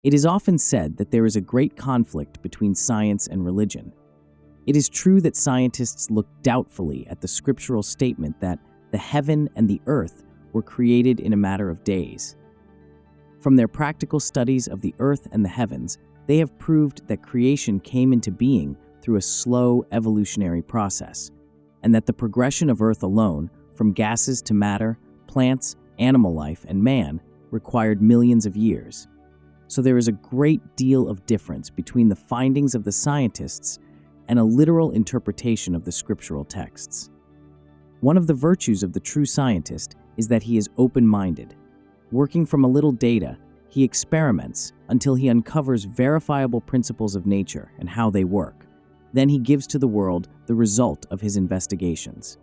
It is often said that there is a great conflict between science and religion. It is true that scientists look doubtfully at the scriptural statement that the heaven and the earth were created in a matter of days. From their practical studies of the earth and the heavens, they have proved that creation came into being through a slow evolutionary process, and that the progression of Earth alone, from gases to matter, plants, animal life, and man, required millions of years. So there is a great deal of difference between the findings of the scientists and a literal interpretation of the scriptural texts. One of the virtues of the true scientist is that he is open-minded. Working from a little data, he experiments until he uncovers verifiable principles of nature and how they work. Then he gives to the world the result of his investigations.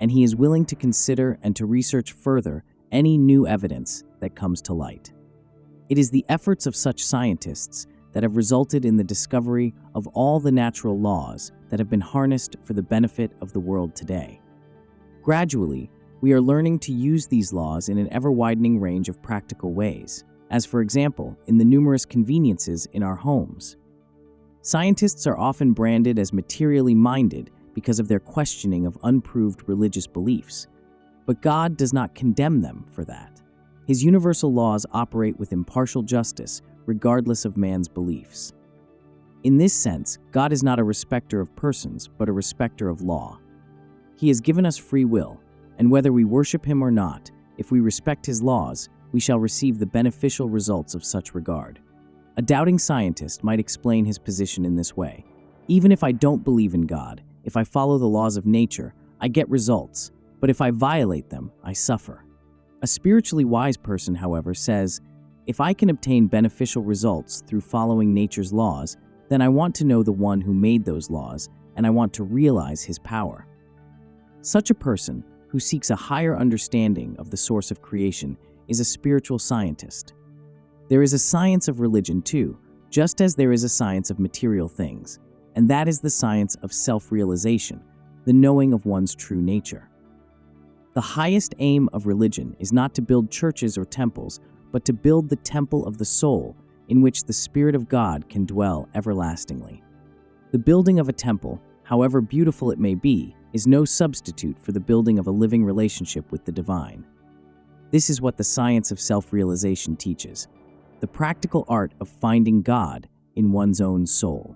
And he is willing to consider and to research further any new evidence that comes to light. It is the efforts of such scientists that have resulted in the discovery of all the natural laws that have been harnessed for the benefit of the world today. Gradually, we are learning to use these laws in an ever-widening range of practical ways, as for example, in the numerous conveniences in our homes. Scientists are often branded as materially minded because of their questioning of unproved religious beliefs, but God does not condemn them for that. His universal laws operate with impartial justice, regardless of man's beliefs. In this sense, God is not a respecter of persons, but a respecter of law. He has given us free will, and whether we worship him or not, if we respect his laws, we shall receive the beneficial results of such regard. A doubting scientist might explain his position in this way. Even if I don't believe in God, if I follow the laws of nature, I get results, but if I violate them, I suffer. A spiritually wise person, however, says, if I can obtain beneficial results through following nature's laws, then I want to know the one who made those laws, and I want to realize his power. Such a person, who seeks a higher understanding of the source of creation, is a spiritual scientist. There is a science of religion too, just as there is a science of material things, and that is the science of self-realization, the knowing of one's true nature. The highest aim of religion is not to build churches or temples, but to build the temple of the soul, in which the Spirit of God can dwell everlastingly. The building of a temple, however beautiful it may be, is no substitute for the building of a living relationship with the divine. This is what the science of self-realization teaches, the practical art of finding God in one's own soul.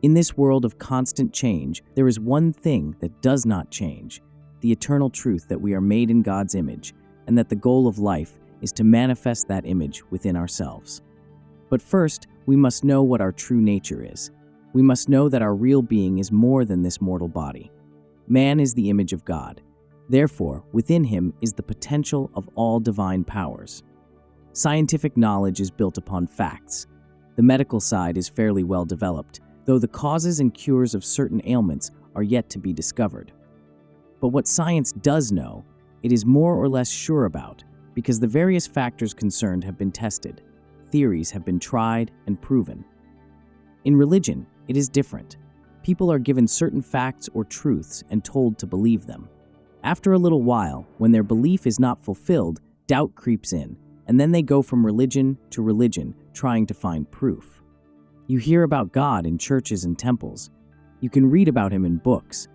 In this world of constant change, there is one thing that does not change, the eternal truth that we are made in God's image, and that the goal of life is to manifest that image within ourselves. But first, we must know what our true nature is. We must know that our real being is more than this mortal body. Man is the image of God. Therefore, within him is the potential of all divine powers. Scientific knowledge is built upon facts. The medical side is fairly well developed, though the causes and cures of certain ailments are yet to be discovered. But what science does know, it is more or less sure about, because the various factors concerned have been tested. Theories have been tried and proven. In religion, it is different. People are given certain facts or truths and told to believe them. After a little while, when their belief is not fulfilled, doubt creeps in, and then they go from religion to religion, trying to find proof. You hear about God in churches and temples. You can read about him in books,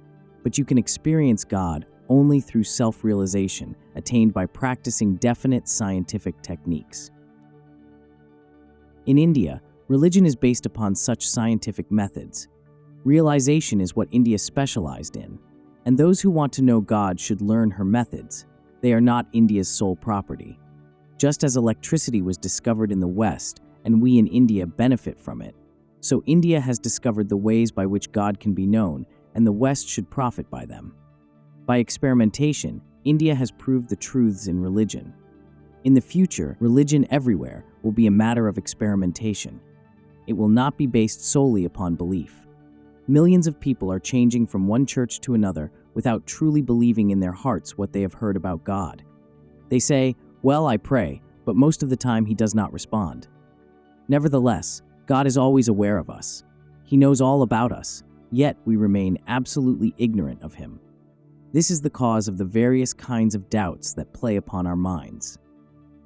but you can experience God only through self-realization, attained by practicing definite scientific techniques. In India, religion is based upon such scientific methods. Realization is what India specialized in, and those who want to know God should learn her methods. They are not India's sole property. Just as electricity was discovered in the West, and we in India benefit from it, so India has discovered the ways by which God can be known, and the West should profit by them. By experimentation, India has proved the truths in religion. In the future, religion everywhere will be a matter of experimentation. It will not be based solely upon belief. Millions of people are changing from one church to another without truly believing in their hearts what they have heard about God. They say, "Well, I pray," but most of the time he does not respond. Nevertheless, God is always aware of us. He knows all about us, yet we remain absolutely ignorant of him. This is the cause of the various kinds of doubts that play upon our minds.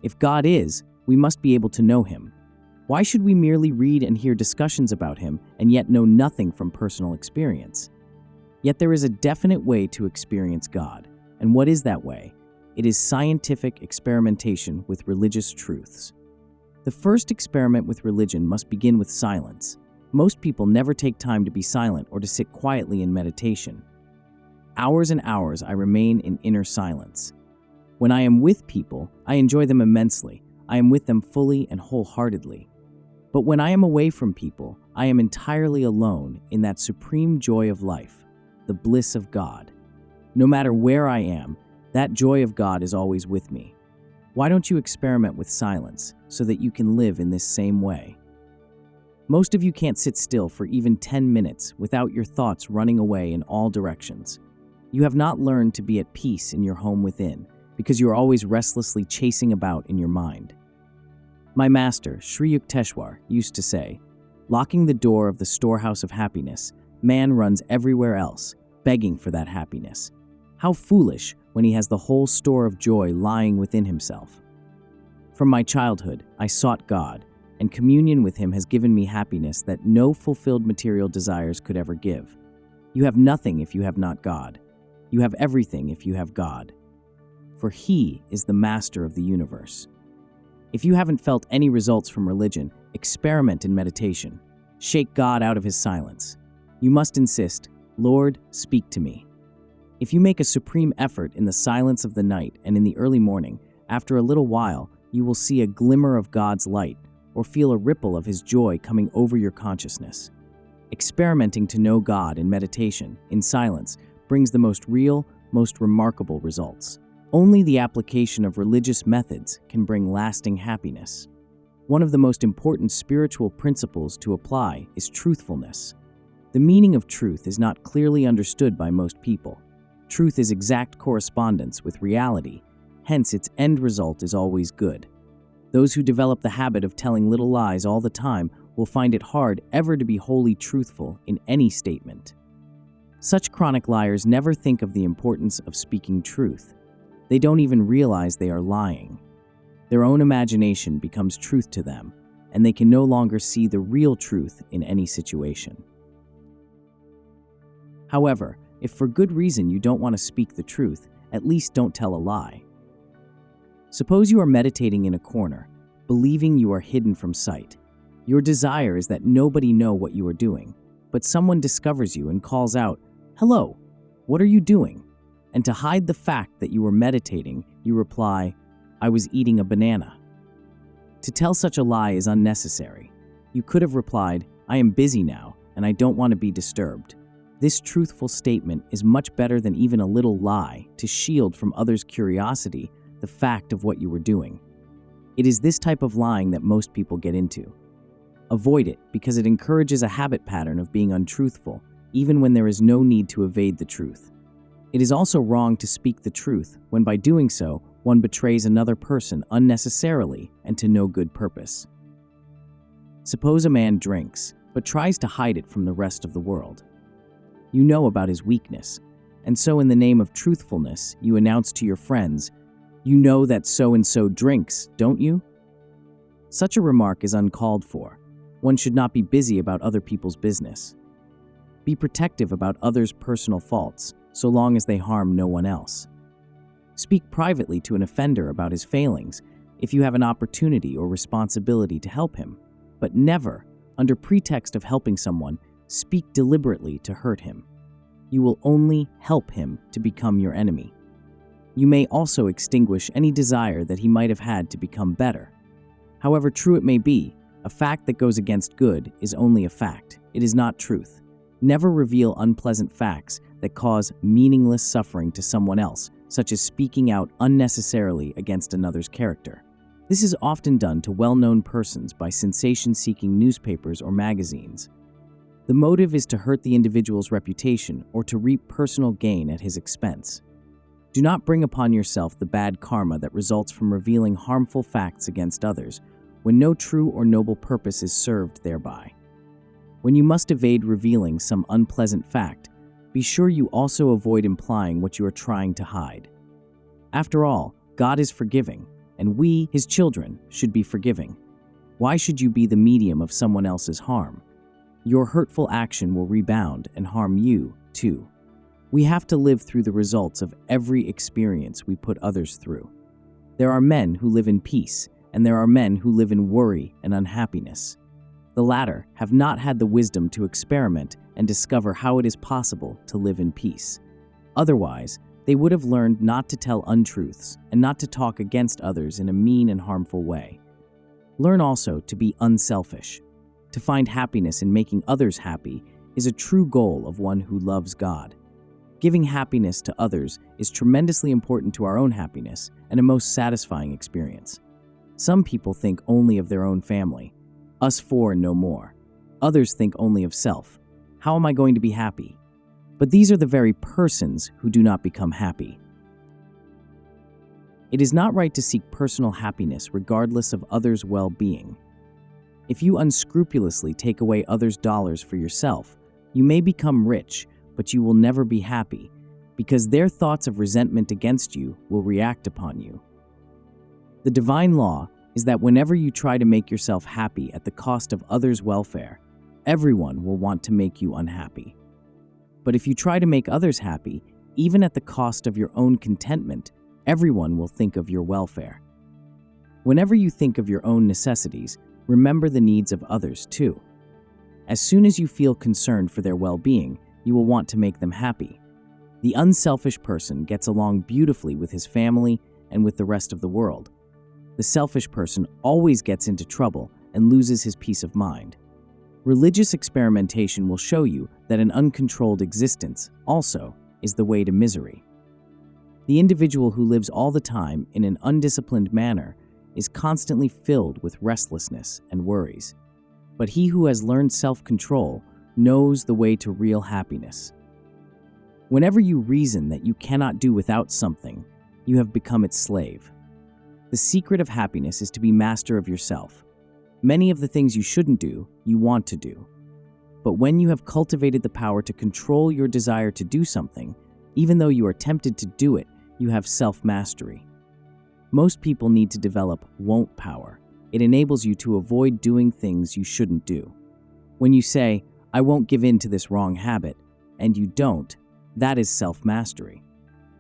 If God is, we must be able to know him. Why should we merely read and hear discussions about him and yet know nothing from personal experience? Yet there is a definite way to experience God. And what is that way? It is scientific experimentation with religious truths. The first experiment with religion must begin with silence. Most people never take time to be silent or to sit quietly in meditation. Hours and hours I remain in inner silence. When I am with people, I enjoy them immensely. I am with them fully and wholeheartedly. But when I am away from people, I am entirely alone in that supreme joy of life, the bliss of God. No matter where I am, that joy of God is always with me. Why don't you experiment with silence so that you can live in this same way? Most of you can't sit still for even 10 minutes without your thoughts running away in all directions. You have not learned to be at peace in your home within because you are always restlessly chasing about in your mind. My master, Sri Yukteswar, used to say, "Locking the door of the storehouse of happiness, man runs everywhere else, begging for that happiness. How foolish when he has the whole store of joy lying within himself." From my childhood, I sought God, and communion with him has given me happiness that no fulfilled material desires could ever give. You have nothing if you have not God. You have everything if you have God. For he is the master of the universe. If you haven't felt any results from religion, experiment in meditation. Shake God out of his silence. You must insist, "Lord, speak to me." If you make a supreme effort in the silence of the night and in the early morning, after a little while, you will see a glimmer of God's light or feel a ripple of his joy coming over your consciousness. Experimenting to know God in meditation, in silence, brings the most real, most remarkable results. Only the application of religious methods can bring lasting happiness. One of the most important spiritual principles to apply is truthfulness. The meaning of truth is not clearly understood by most people. Truth is exact correspondence with reality, hence its end result is always good. Those who develop the habit of telling little lies all the time will find it hard ever to be wholly truthful in any statement. Such chronic liars never think of the importance of speaking truth. They don't even realize they are lying. Their own imagination becomes truth to them, and they can no longer see the real truth in any situation. However, if for good reason you don't want to speak the truth, at least don't tell a lie. Suppose you are meditating in a corner, believing you are hidden from sight. Your desire is that nobody know what you are doing, but someone discovers you and calls out, "Hello, what are you doing?" And to hide the fact that you were meditating, you reply, "I was eating a banana." To tell such a lie is unnecessary. You could have replied, "I am busy now, and I don't want to be disturbed." This truthful statement is much better than even a little lie to shield from others' curiosity the fact of what you were doing. It is this type of lying that most people get into. Avoid it because it encourages a habit pattern of being untruthful, even when there is no need to evade the truth. It is also wrong to speak the truth when by doing so, one betrays another person unnecessarily and to no good purpose. Suppose a man drinks, but tries to hide it from the rest of the world. You know about his weakness, and so in the name of truthfulness, you announce to your friends, "You know that so-and-so drinks, don't you?" Such a remark is uncalled for. One should not be busy about other people's business. Be protective about others' personal faults, so long as they harm no one else. Speak privately to an offender about his failings if you have an opportunity or responsibility to help him, but never, under pretext of helping someone, speak deliberately to hurt him. You will only help him to become your enemy. You may also extinguish any desire that he might have had to become better. However true it may be, a fact that goes against good is only a fact. It is not truth. Never reveal unpleasant facts that cause meaningless suffering to someone else, such as speaking out unnecessarily against another's character. This is often done to well-known persons by sensation-seeking newspapers or magazines. The motive is to hurt the individual's reputation or to reap personal gain at his expense. Do not bring upon yourself the bad karma that results from revealing harmful facts against others when no true or noble purpose is served thereby. When you must evade revealing some unpleasant fact, be sure you also avoid implying what you are trying to hide. After all, God is forgiving, and we, his children, should be forgiving. Why should you be the medium of someone else's harm? Your hurtful action will rebound and harm you, too. We have to live through the results of every experience we put others through. There are men who live in peace, and there are men who live in worry and unhappiness. The latter have not had the wisdom to experiment and discover how it is possible to live in peace. Otherwise, they would have learned not to tell untruths and not to talk against others in a mean and harmful way. Learn also to be unselfish. To find happiness in making others happy is a true goal of one who loves God. Giving happiness to others is tremendously important to our own happiness and a most satisfying experience. Some people think only of their own family. Us four and no more. Others think only of self. How am I going to be happy? But these are the very persons who do not become happy. It is not right to seek personal happiness regardless of others' well-being. If you unscrupulously take away others' dollars for yourself, you may become rich, but you will never be happy, because their thoughts of resentment against you will react upon you. The divine law is that whenever you try to make yourself happy at the cost of others' welfare, everyone will want to make you unhappy. But if you try to make others happy, even at the cost of your own contentment, everyone will think of your welfare. Whenever you think of your own necessities, remember the needs of others too. As soon as you feel concerned for their well-being, you will want to make them happy. The unselfish person gets along beautifully with his family and with the rest of the world. The selfish person always gets into trouble and loses his peace of mind. Religious experimentation will show you that an uncontrolled existence also is the way to misery. The individual who lives all the time in an undisciplined manner is constantly filled with restlessness and worries. But he who has learned self-control knows the way to real happiness. Whenever you reason that you cannot do without something, you have become its slave. The secret of happiness is to be master of yourself. Many of the things you shouldn't do, you want to do. But when you have cultivated the power to control your desire to do something, even though you are tempted to do it, you have self-mastery. Most people need to develop won't power. It enables you to avoid doing things you shouldn't do. When you say, "I won't give in to this wrong habit," and you don't, that is self-mastery.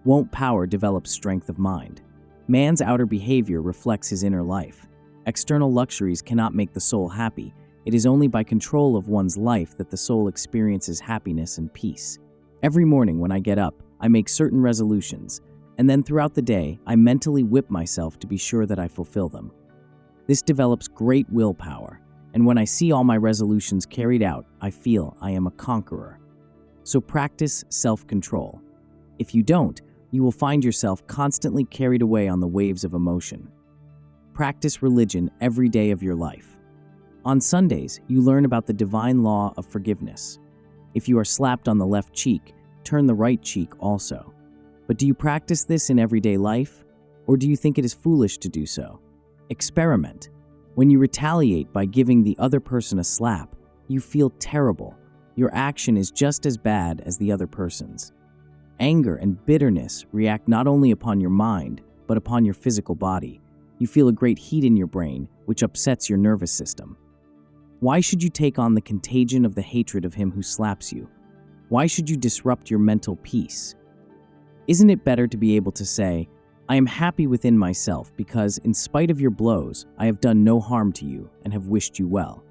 Won't power develops strength of mind. Man's outer behavior reflects his inner life. External luxuries cannot make the soul happy. It is only by control of one's life that the soul experiences happiness and peace. Every morning when I get up, I make certain resolutions, and then throughout the day, I mentally whip myself to be sure that I fulfill them. This develops great willpower, and when I see all my resolutions carried out, I feel I am a conqueror. So practice self-control. If you don't, you will find yourself constantly carried away on the waves of emotion. Practice religion every day of your life. On Sundays, you learn about the divine law of forgiveness. If you are slapped on the left cheek, turn the right cheek also. But do you practice this in everyday life? Or do you think it is foolish to do so? Experiment. When you retaliate by giving the other person a slap, you feel terrible. Your action is just as bad as the other person's. Anger and bitterness react not only upon your mind, but upon your physical body. You feel a great heat in your brain, which upsets your nervous system. Why should you take on the contagion of the hatred of him who slaps you? Why should you disrupt your mental peace? Isn't it better to be able to say, "I am happy within myself because, in spite of your blows, I have done no harm to you and have wished you well"?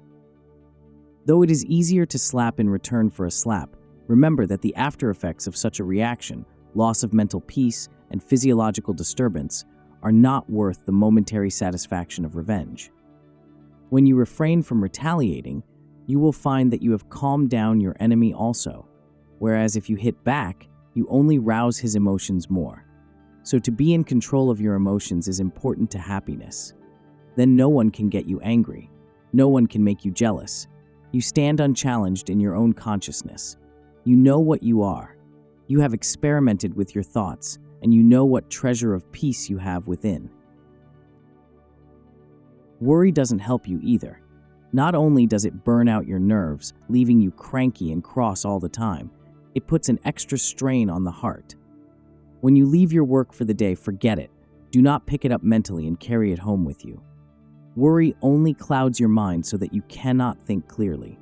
Though it is easier to slap in return for a slap, remember that the after effects of such a reaction, loss of mental peace, and physiological disturbance, are not worth the momentary satisfaction of revenge. When you refrain from retaliating, you will find that you have calmed down your enemy also, whereas if you hit back, you only rouse his emotions more. So to be in control of your emotions is important to happiness. Then no one can get you angry. No one can make you jealous. You stand unchallenged in your own consciousness. You know what you are. You have experimented with your thoughts, and you know what treasure of peace you have within. Worry doesn't help you either. Not only does it burn out your nerves, leaving you cranky and cross all the time, it puts an extra strain on the heart. When you leave your work for the day, forget it. Do not pick it up mentally and carry it home with you. Worry only clouds your mind so that you cannot think clearly.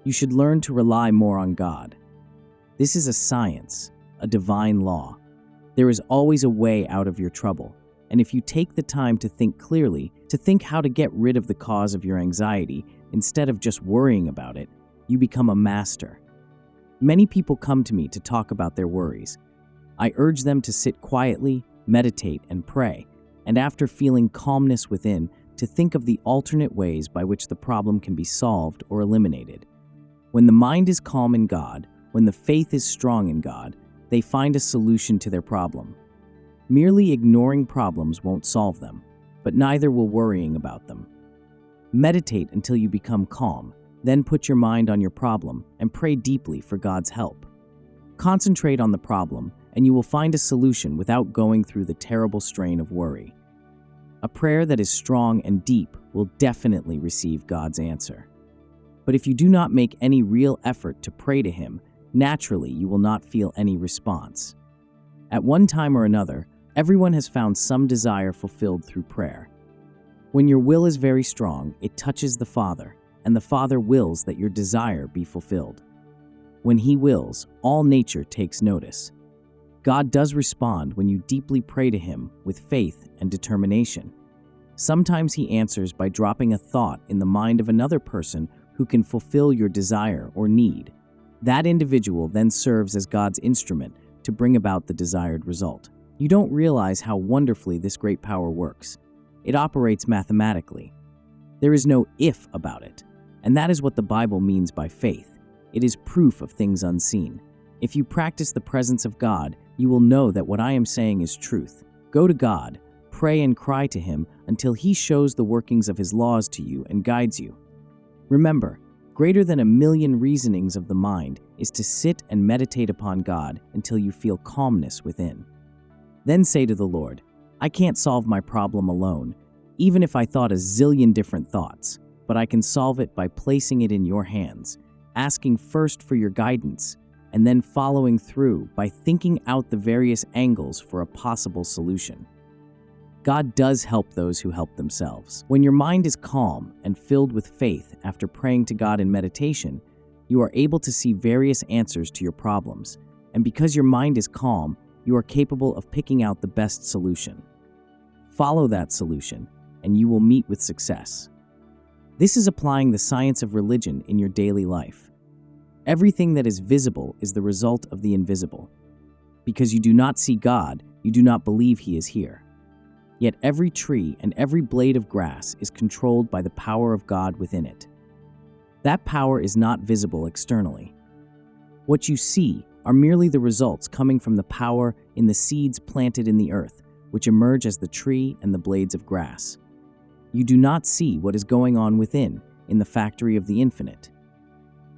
You should learn to rely more on God. This is a science, a divine law. There is always a way out of your trouble, and if you take the time to think clearly, to think how to get rid of the cause of your anxiety instead of just worrying about it, you become a master. Many people come to me to talk about their worries. I urge them to sit quietly, meditate, and pray, and after feeling calmness within, to think of the alternate ways by which the problem can be solved or eliminated. When the mind is calm in God, when the faith is strong in God, they find a solution to their problem. Merely ignoring problems won't solve them, but neither will worrying about them. Meditate until you become calm, then put your mind on your problem and pray deeply for God's help. Concentrate on the problem, and you will find a solution without going through the terrible strain of worry. A prayer that is strong and deep will definitely receive God's answer. But if you do not make any real effort to pray to Him, naturally you will not feel any response. At one time or another, everyone has found some desire fulfilled through prayer. When your will is very strong, it touches the Father, and the Father wills that your desire be fulfilled. When He wills, all nature takes notice. God does respond when you deeply pray to Him with faith and determination. Sometimes He answers by dropping a thought in the mind of another person who can fulfill your desire or need. That individual then serves as God's instrument to bring about the desired result. You don't realize how wonderfully this great power works. It operates mathematically. There is no if about it, and that is what the Bible means by faith. It is proof of things unseen. If you practice the presence of God, you will know that what I am saying is truth. Go to God, pray and cry to Him until He shows the workings of His laws to you and guides you. Remember, greater than 1,000,000 reasonings of the mind is to sit and meditate upon God until you feel calmness within. Then say to the Lord, I can't solve my problem alone, even if I thought a zillion different thoughts, but I can solve it by placing it in your hands, asking first for your guidance, and then following through by thinking out the various angles for a possible solution. God does help those who help themselves. When your mind is calm and filled with faith after praying to God in meditation, you are able to see various answers to your problems, and because your mind is calm, you are capable of picking out the best solution. Follow that solution, and you will meet with success. This is applying the science of religion in your daily life. Everything that is visible is the result of the invisible. Because you do not see God, you do not believe He is here. Yet every tree and every blade of grass is controlled by the power of God within it. That power is not visible externally. What you see are merely the results coming from the power in the seeds planted in the earth, which emerge as the tree and the blades of grass. You do not see what is going on within, in the factory of the infinite.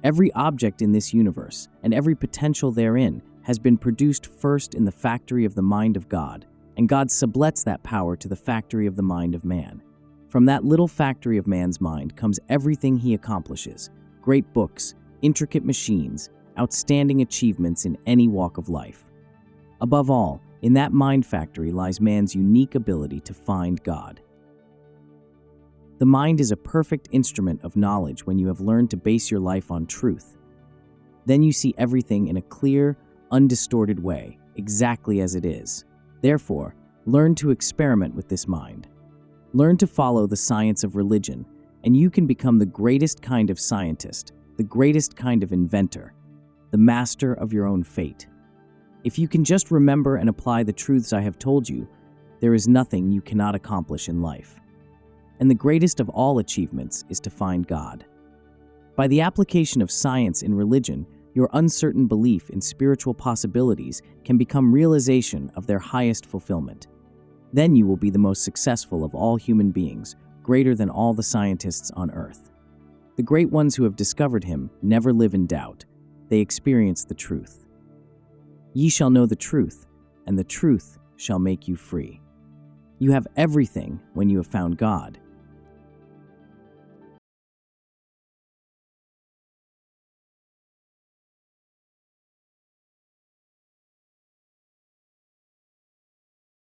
Every object in this universe, and every potential therein, has been produced first in the factory of the mind of God, and God sublets that power to the factory of the mind of man. From that little factory of man's mind comes everything he accomplishes: great books, intricate machines, outstanding achievements in any walk of life. Above all, in that mind factory lies man's unique ability to find God. The mind is a perfect instrument of knowledge when you have learned to base your life on truth. Then you see everything in a clear, undistorted way, exactly as it is. Therefore, learn to experiment with this mind. Learn to follow the science of religion, and you can become the greatest kind of scientist, the greatest kind of inventor, the master of your own fate. If you can just remember and apply the truths I have told you, there is nothing you cannot accomplish in life. And the greatest of all achievements is to find God. By the application of science in religion, your uncertain belief in spiritual possibilities can become realization of their highest fulfillment. Then you will be the most successful of all human beings, greater than all the scientists on earth. The great ones who have discovered Him never live in doubt. They experience the truth. Ye shall know the truth, and the truth shall make you free. You have everything when you have found God.